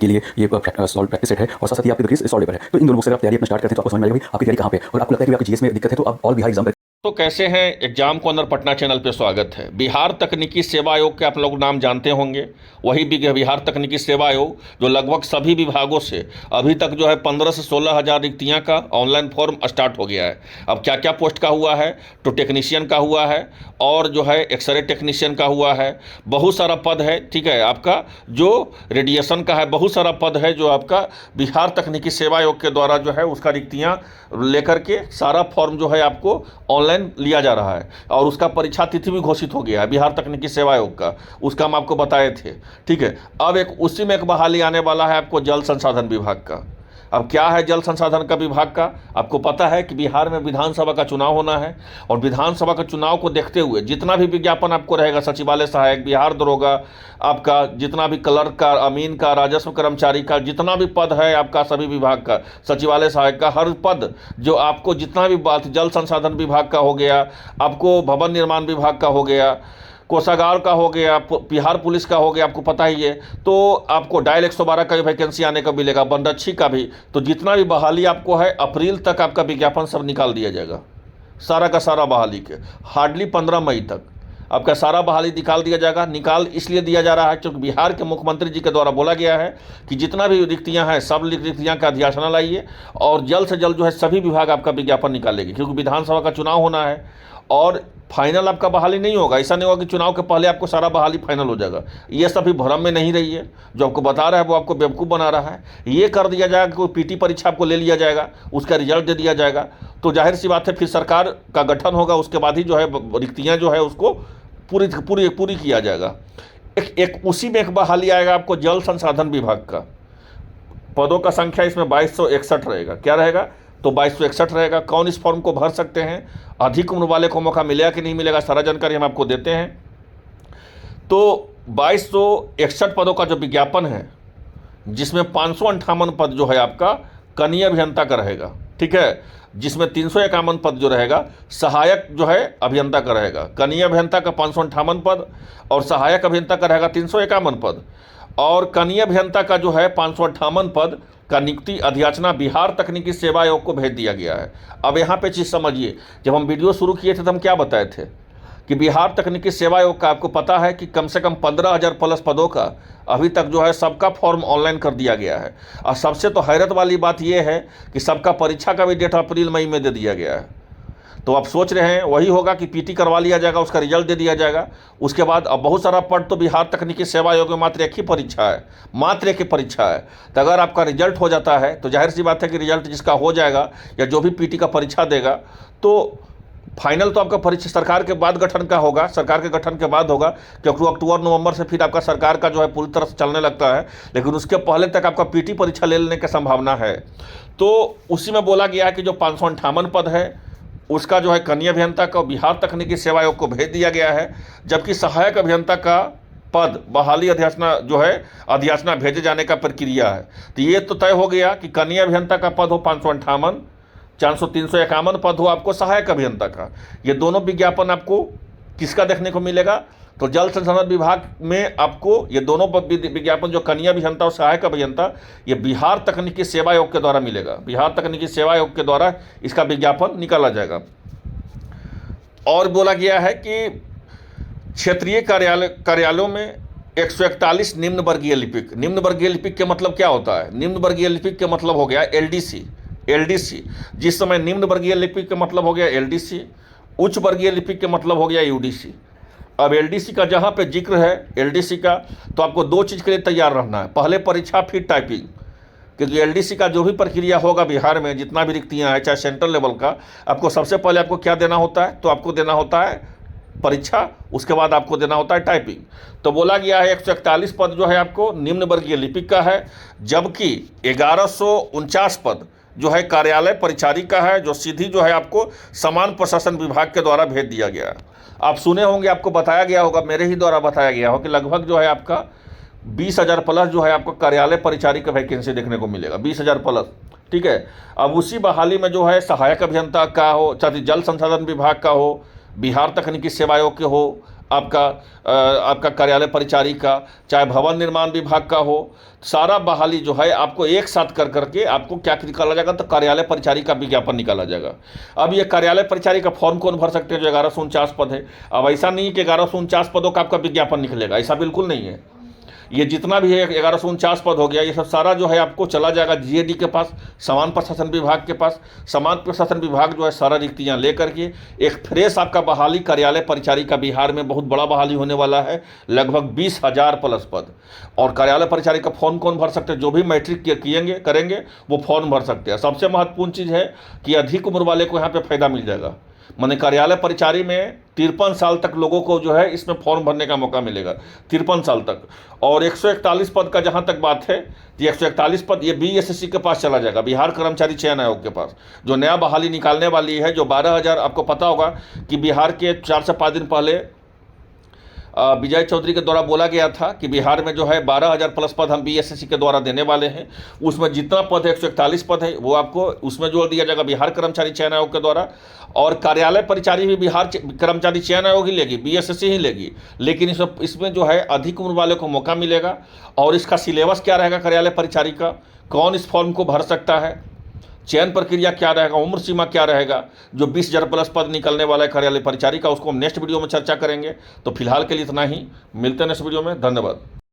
के लिए ये सॉल्व प्रैक्टिस सेट है और साथ साथ ही आपकी डिग्री सॉल्व पेपर है। तो इन दोनों बुक से आप तैयारी अपना स्टार्ट करते हैं तो आपको समझ में आएगा भाई आपकी तैयारी कहाँ पे, और आपको लगता है कि आपकी जीएस में दिक्कत है तो आप ऑल बिहार एग्जाम। तो कैसे हैं एग्जाम कॉर्नर पटना चैनल पे स्वागत है। बिहार तकनीकी सेवा आयोग के आप लोग नाम जानते होंगे। वही बिहार तकनीकी सेवा आयोग जो लगभग सभी विभागों से अभी तक जो है 15 से 16 हज़ार रिक्तियाँ का ऑनलाइन फॉर्म स्टार्ट हो गया है। अब क्या क्या पोस्ट का हुआ है, तो टेक्नीशियन का हुआ है और जो है एक्सरे टेक्नीशियन का हुआ है। बहुत सारा पद है, ठीक है, आपका जो रेडिएशन का है, बहुत सारा पद है जो आपका बिहार तकनीकी सेवा आयोग के द्वारा जो है उसका रिक्तियाँ लेकर के सारा फॉर्म जो है आपको ऑनलाइन लिया जा रहा है। और उसका परीक्षा तिथि भी घोषित हो गया है बिहार तकनीकी सेवा आयोग का, उसका हम आपको बताए थे, ठीक है। अब एक उसी में एक बहाली आने वाला है आपको जल संसाधन विभाग का। अब क्या है जल संसाधन का विभाग का, आपको पता है कि बिहार में विधानसभा का चुनाव होना है और विधानसभा का चुनाव को देखते हुए जितना भी विज्ञापन आपको रहेगा, सचिवालय सहायक, बिहार दरोगा, आपका जितना भी क्लर्क का, अमीन का, राजस्व कर्मचारी का, जितना भी पद है आपका सभी विभाग का, सचिवालय सहायक का, हर पद जो आपको जितना भी बात, जल संसाधन विभाग का हो गया, आपको भवन निर्माण विभाग का हो गया, कोषागार का हो गया, बिहार पुलिस का हो गया, आपको पता ही है। तो आपको डायल 112 का भी वैकेंसी आने का मिलेगा, बनरक्षी का भी। तो जितना भी बहाली आपको है अप्रैल तक आपका विज्ञापन सब निकाल दिया जाएगा, सारा का सारा बहाली के। हार्डली 15 मई तक आपका सारा बहाली निकाल दिया जाएगा। निकाल इसलिए दिया जा रहा है क्योंकि बिहार के मुख्यमंत्री जी के द्वारा बोला गया है कि जितना भी रिक्तियां हैं सब रिक्तियां का अधिसूचना लाइए और जल्द से जल्द जो है सभी विभाग आपका विज्ञापन निकालेंगे, क्योंकि विधानसभा का चुनाव होना है और फाइनल आपका बहाली नहीं होगा। ऐसा नहीं होगा कि चुनाव के पहले आपको सारा बहाली फाइनल हो जाएगा। ये सभी भ्रम में नहीं रही है, जो आपको बता रहा है वो आपको बेवकूफ़ बना रहा है। ये कर दिया जाएगा, कोई पीटी परीक्षा आपको ले लिया जाएगा, उसका रिजल्ट दे दिया जाएगा, तो जाहिर सी बात है फिर सरकार का गठन होगा, उसके बाद ही जो है रिक्तियाँ जो है उसको पूरी किया जाएगा। एक उसी में एक बहाली आएगा आपको जल संसाधन विभाग का। पदों का संख्या इसमें 2261 रहेगा। क्या रहेगा? तो 2261 रहेगा। कौन इस फॉर्म को भर सकते हैं, अधिक उम्र वाले को मौका मिलेगा कि नहीं मिलेगा, सारा जानकारी हम आपको देते हैं। तो 2261 पदों का जो विज्ञापन है, जिसमें 558 पद जो है आपका कनीय अभियंता का रहेगा, ठीक है, जिसमें 351 पद जो रहेगा सहायक जो है अभियंता का रहेगा। कनीय अभियंता का 558 पद और सहायक अभियंता का रहेगा 351 पद। और कनीय अभियंता का जो है 558 पद का नियुक्ति अधिसूचना बिहार तकनीकी सेवा आयोग को भेज दिया गया है। अब यहाँ पे चीज़ समझिए, जब हम वीडियो शुरू किए थे तो हम क्या बताए थे कि बिहार तकनीकी सेवा आयोग का आपको पता है कि कम से कम 15,000 प्लस पदों का अभी तक जो है सबका फॉर्म ऑनलाइन कर दिया गया है। और सबसे तो हैरत वाली बात यह है कि सबका परीक्षा का भी डेट अप्रैल मई में दे दिया गया है। तो आप सोच रहे हैं वही होगा कि पीटी करवा लिया जाएगा, उसका रिजल्ट दे दिया जाएगा, उसके बाद अब बहुत सारा पद तो बिहार तकनीकी सेवा आयोग में मात्र एक ही परीक्षा है, मात्र एक ही परीक्षा है। तो अगर आपका रिजल्ट हो जाता है तो जाहिर सी बात है कि रिजल्ट जिसका हो जाएगा या जो भी पीटी का परीक्षा देगा, तो फाइनल तो आपका परीक्षा सरकार के बाद गठन का होगा, सरकार के गठन के बाद होगा, क्योंकि अक्टूबर नवंबर से फिर आपका सरकार का जो है पूरी तरह से चलने लगता है, लेकिन उसके पहले तक आपका पीटी परीक्षा ले लेने की संभावना है। तो उसी में बोला गया है कि जो 558 पद है उसका जो है कनीय अभियंता का बिहार तकनीकी सेवा आयोग को भेज दिया गया है, जबकि सहायक अभियंता का पद बहाली अधिसूचना जो है अधिसूचना भेजे जाने का प्रक्रिया है। तो ये तो तय हो गया कि कनीय अभियंता का पद हो 558, 351 पद हो आपको सहायक अभियंता का। ये दोनों विज्ञापन आपको किसका देखने को मिलेगा, तो जल संसाधन विभाग में आपको ये दोनों विज्ञापन जो कनीय अभियंता और सहायक अभियंता, ये बिहार तकनीकी सेवा आयोग के द्वारा मिलेगा। बिहार तकनीकी सेवा आयोग के द्वारा इसका विज्ञापन निकाला जाएगा। और बोला गया है कि क्षेत्रीय कार्यालयों में 141 निम्न वर्गीय लिपिक। निम्न वर्गीय लिपिक के मतलब क्या होता है? निम्न वर्गीय लिपिक के मतलब हो गया एलडीसी। जिस समय निम्न वर्गीय लिपिक का मतलब हो गया एलडीसी, उच्च वर्गीय लिपिक के मतलब हो गया यूडीसी। अब एलडीसी का जहाँ पे जिक्र है एलडीसी का, तो आपको दो चीज़ के लिए तैयार रहना है, पहले परीक्षा फिर टाइपिंग। क्योंकि एलडीसी का जो भी प्रक्रिया होगा बिहार में, जितना भी रिक्तियाँ हैं चाहे सेंट्रल लेवल का, आपको सबसे पहले आपको क्या देना होता है, तो आपको देना होता है परीक्षा, उसके बाद आपको देना होता है टाइपिंग। तो बोला गया है 141 पद जो है आपको निम्न वर्गीय लिपिक का है, जबकि 1149 पद जो है कार्यालय परिचारी का है, जो सीधी जो है आपको समान प्रशासन विभाग के द्वारा भेज दिया गया। आप सुने होंगे, आपको बताया गया होगा, मेरे ही द्वारा बताया गया हो कि लगभग जो है आपका 20,000 प्लस जो है आपको कार्यालय परिचारी का वैकेंसी देखने को मिलेगा, 20,000 प्लस, ठीक है। अब उसी बहाली में जो है सहायक अभियंता का हो, चाहे जल संसाधन विभाग का हो, बिहार तकनीकी सेवा आयोग के हो, आपका कार्यालय परिचारिका, चाहे भवन निर्माण विभाग का हो, सारा बहाली जो है आपको एक साथ कर करके आपको क्या निकाला जाएगा, तो कार्यालय परिचारिका विज्ञापन निकाला जाएगा। अब ये कार्यालय परिचारिका फॉर्म कौन भर सकते हैं, जो 1149 पद है। अब ऐसा नहीं कि 1149 पदों का आपका विज्ञापन निकलेगा, ऐसा बिल्कुल नहीं है। ये जितना भी है 1149 पद हो गया, ये सब सारा जो है आपको चला जाएगा जीएडी के पास, समान प्रशासन विभाग के पास। समान प्रशासन विभाग जो है सारा रिक्तियाँ लेकर के एक फ्रेश आपका बहाली कार्यालय परिचारिका, बिहार में बहुत बड़ा बहाली होने वाला है, लगभग 20,000 प्लस पद। और कार्यालय परिचारिका फॉर्म कौन भर सकते हैं, जो भी मैट्रिक करेंगे वो फॉर्म भर सकते हैं। सबसे महत्वपूर्ण चीज़ है कि अधिक उम्र वाले को यहाँ पर फायदा मिल जाएगा। माने कार्यालय परिचारी में 53 साल तक लोगों को जो है इसमें फॉर्म भरने का मौका मिलेगा, 53 साल तक। और 141 पद का जहां तक बात है, तो 141 पद ये बीएसएससी के पास चला जाएगा, बिहार कर्मचारी चयन आयोग के पास, जो नया बहाली निकालने वाली है। जो 12,000, आपको पता होगा कि बिहार के 4 से 5 दिन पहले विजय चौधरी के द्वारा बोला गया था कि बिहार में जो है 12,000 प्लस पद हम बीएसएससी के द्वारा देने वाले हैं। उसमें जितना पद है 141 पद है, वो आपको उसमें जोड़ दिया जाएगा बिहार कर्मचारी चयन आयोग के द्वारा। और कार्यालय परिचारी भी बिहार कर्मचारी चयन आयोग ही लेगी, बीएसएससी ही लेगी। लेकिन इसमें जो है अधिक उम्र वाले को मौका मिलेगा। और इसका सिलेबस क्या रहेगा, कार्यालय परिचारी का कौन इस फॉर्म को भर सकता है, चयन प्रक्रिया क्या रहेगा, उम्र सीमा क्या रहेगा, जो 20,000 प्लस पद निकलने वाला है कार्यालय परिचारी का, उसको हम नेक्स्ट वीडियो में चर्चा करेंगे। तो फिलहाल के लिए इतना ही, मिलते हैं नेक्स्ट वीडियो में। धन्यवाद।